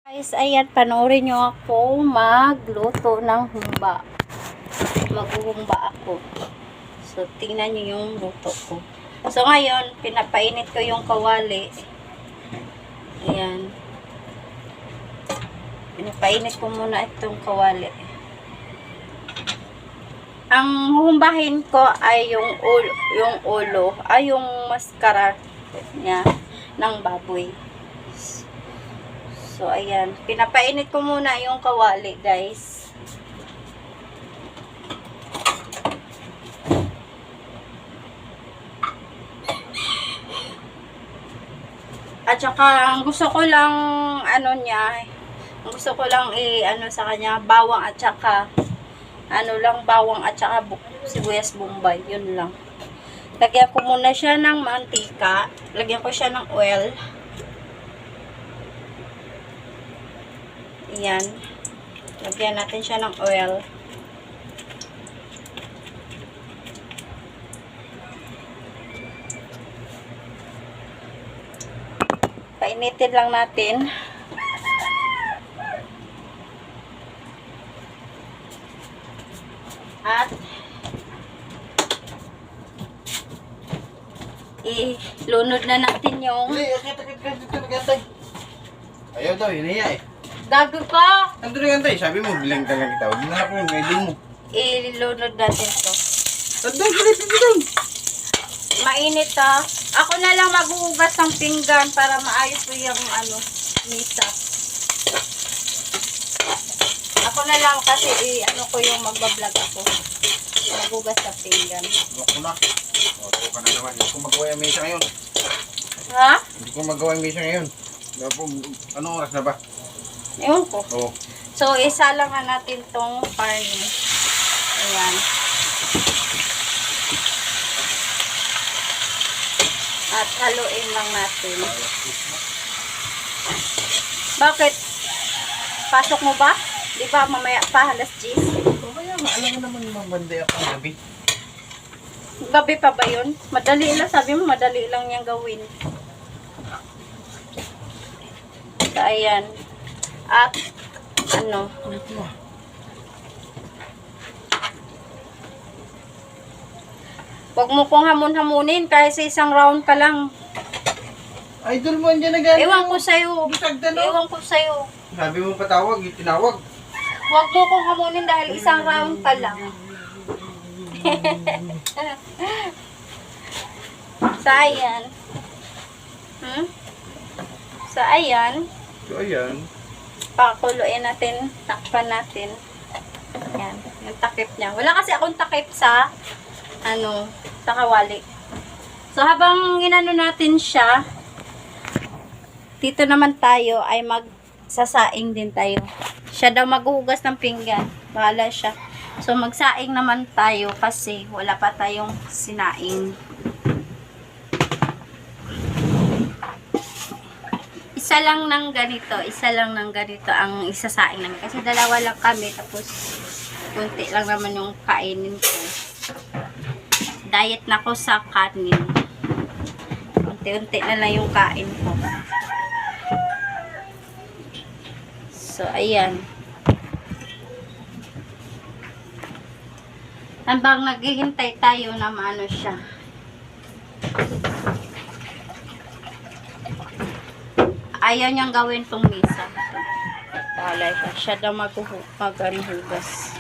Guys, ayan, panoorin nyo ako magluto ng humba. Maghuhumba ako. So, tingnan nyo yung luto ko. So, ngayon, pinapainit ko yung kawali. Ayan. Pinapainit ko muna itong kawali. Ang huhumbahin ko ay yung ulo, ay yung maskara niya ng baboy. So, ayan. Pinapainit ko muna yung kawali, guys. At saka, ang gusto ko lang, gusto ko lang sa kanya, bawang at saka, bawang at saka sibuyas bombay. Yun lang. Lagyan ko muna siya ng mantika. Lagyan ko siya ng oil. Ayan. Lagyan natin siya ng oil. Painitin lang natin. At ilunod na natin yung ayaw daw, hiniya eh. gago ka! Nandun na yan sabi mo, bilang talaga kita. Huwag na ako yung ngayon mo. Ilunod natin to. Nandun, doon. Mainit ha. Ako na lang maghuhugas ng pinggan para maayos ko yung misa. Ako na lang kasi ko yung magbablog ako. Maghugas ng pinggan. Ako na. O, ka na naman. Hindi ko magawa yung misa ngayon. Ha? Hindi ko magawa yung misa ngayon. Anong oras na ba? Ewan ko. Oo. So, isa lang natin tong carne. Ayan. At haluin lang natin. Bakit? Pasok mo ba? Di ba mamaya pa, alas 10? Kaya nga, alam mo naman mabanday ako ng gabi. Gabi pa ba yun? Madali lang. Sabi mo, madali lang niyang gawin. So, ayan. At, huwag mo pong hamon-hamunin kasi isang round pa lang. Idol mo andyan na gano'n. Ewan ko sa'yo. Bisagda, no? Ewan ko sa'yo. Sabi mo patawag, tinawag. Huwag mo kong hamunin dahil isang round pa lang. So, ayan. So, ayan. So, ayan. Pakuluin natin. Takpan natin. Ayan. Yung takip niya. Wala kasi akong takip sa sa kawali. So, habang inano natin siya, dito naman tayo ay magsasaing din tayo. Siya daw maghuhugas ng pinggan. Bahala siya. So, magsaing naman tayo kasi wala pa tayong sinaing. Isa lang ng ganito ang isasaing namin. Kasi dalawa lang kami, tapos kunti lang naman yung kainin ko. Diet na ko sa kanin. Unti-unti na lang yung kain ko. So, ayan. Habang naghihintay tayo na maano siya. Ayaw niyang gawin tong misa. Palay siya. Siya daw maghugas.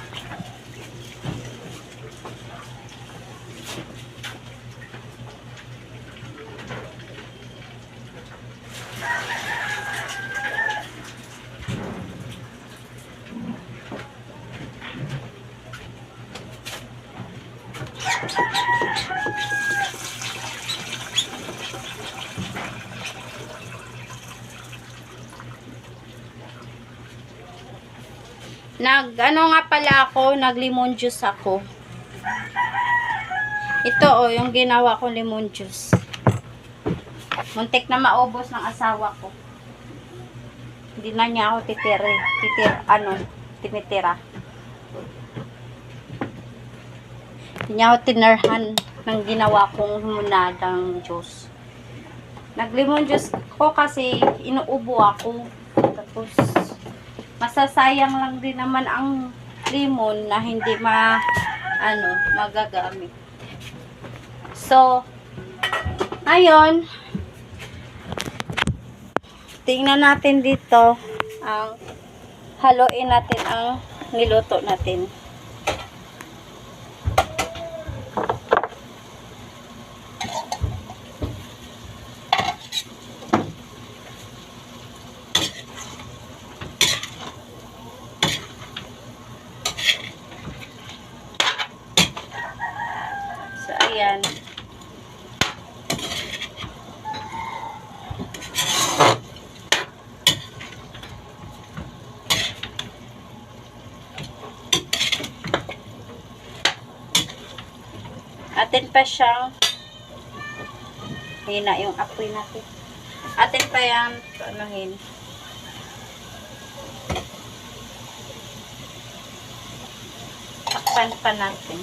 Nga pala ako, nag-lemon juice ako. Ito yung ginawa ko lemon juice. Muntik na maubos ng asawa ko. Hindi na niya ako tinitira. Hindi niya ako tinerhan ng ginawa kong humunadang juice. Nag-lemon juice ko kasi inuubo ako. Tapos masasayang lang din naman ang lemon na hindi magagamit. So, ayun, tingnan natin dito ang haluin natin ang niluto natin. So, ayan. Atin pa siyang hina yung apoy natin. Atin pa yan anuhin. Takpan pa natin.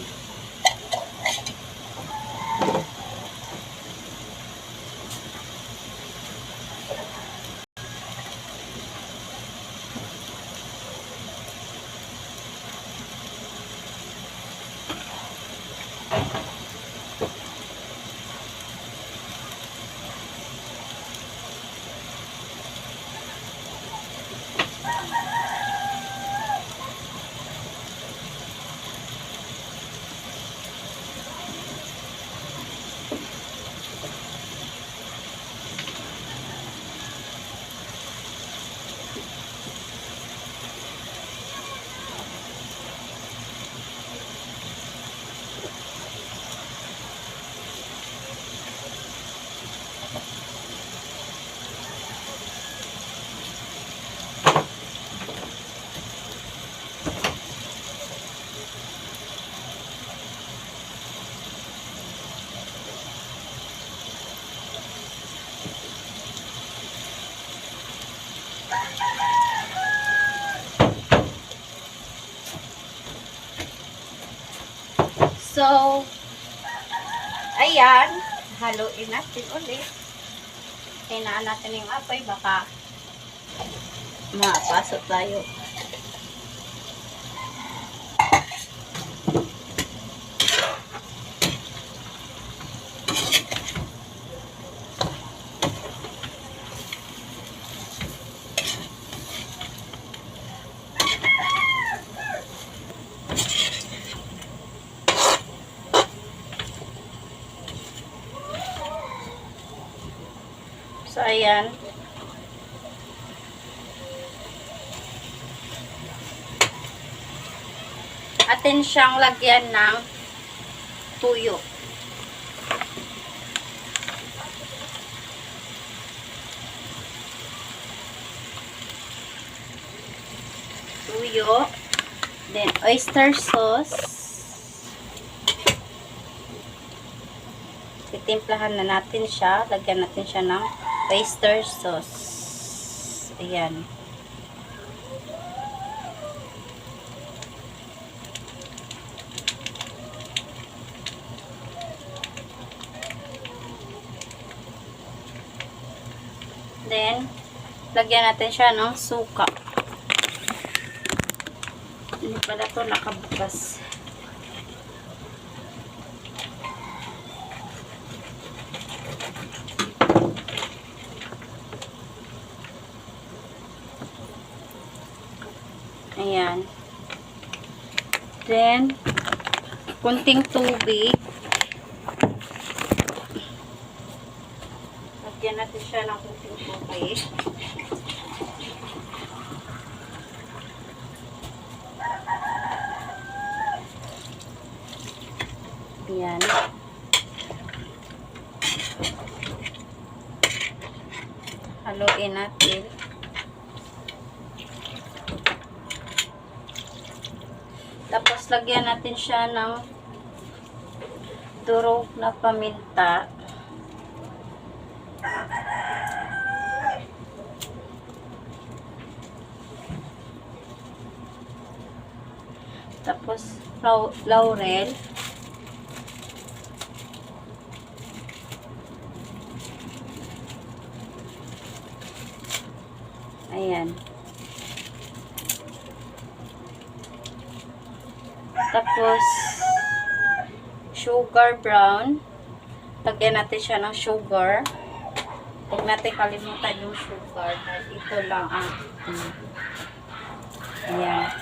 So, ayan, haluin natin ulit. Hinaan natin yung apoy, baka mapasok tayo. So, ayan. Atin siyang lagyan ng tuyo. Tuyo. Then, oyster sauce. Titimplahan na natin siya. Lagyan natin siya ng oyster sauce. Ayan. Then, lagyan natin siya ng suka. Hindi pala ito nakabukas. Ayan. Then, kunting tubig. Lagyan natin siya ng kunting tubig. Ayan. Haluin natin. Tapos, lagyan natin siya ng durog na paminta. Tapos, laurel. Ayan. Tapos, sugar brown. Lagyan natin siya ng sugar. Huwag natin kalimutan yung sugar. Dahil ito lang ang ayan.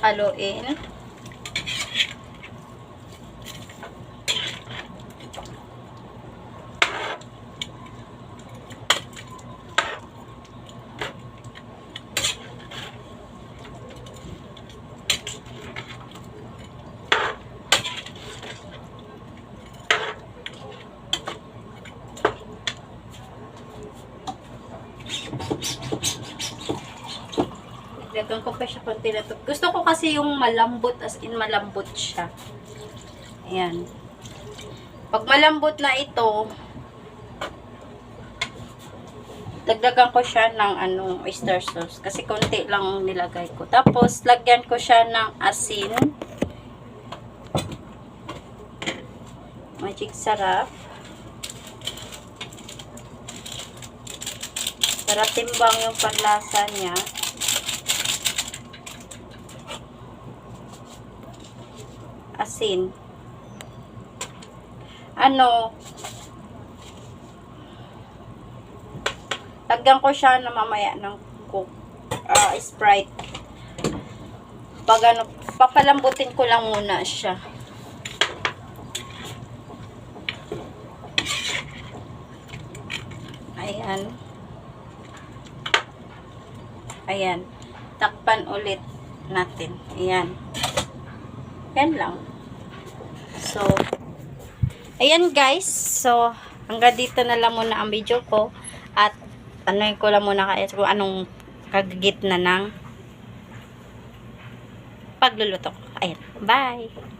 Haluin. Lagyan ko pa siya konti na to. Gusto ko kasi yung malambot, as in malambot siya. Ayan. Pag malambot na ito, dagdagan ko siya ng oyster sauce. Kasi konti lang nilagay ko. Tapos, lagyan ko siya ng asin. Magic sarap. Para timbang yung panlasa niya. Asin. Lagyan ko siya na mamaya ng Sprite. Pag papalambutin ko lang muna siya. Ayan. Ayan. Takpan ulit natin. Ayan. Yan lang. So, ayan guys. So, hanggang dito na lang muna ang video ko. At, ko lang muna kaya kung anong kagigit na ng pagluluto ko. Ayan. Bye!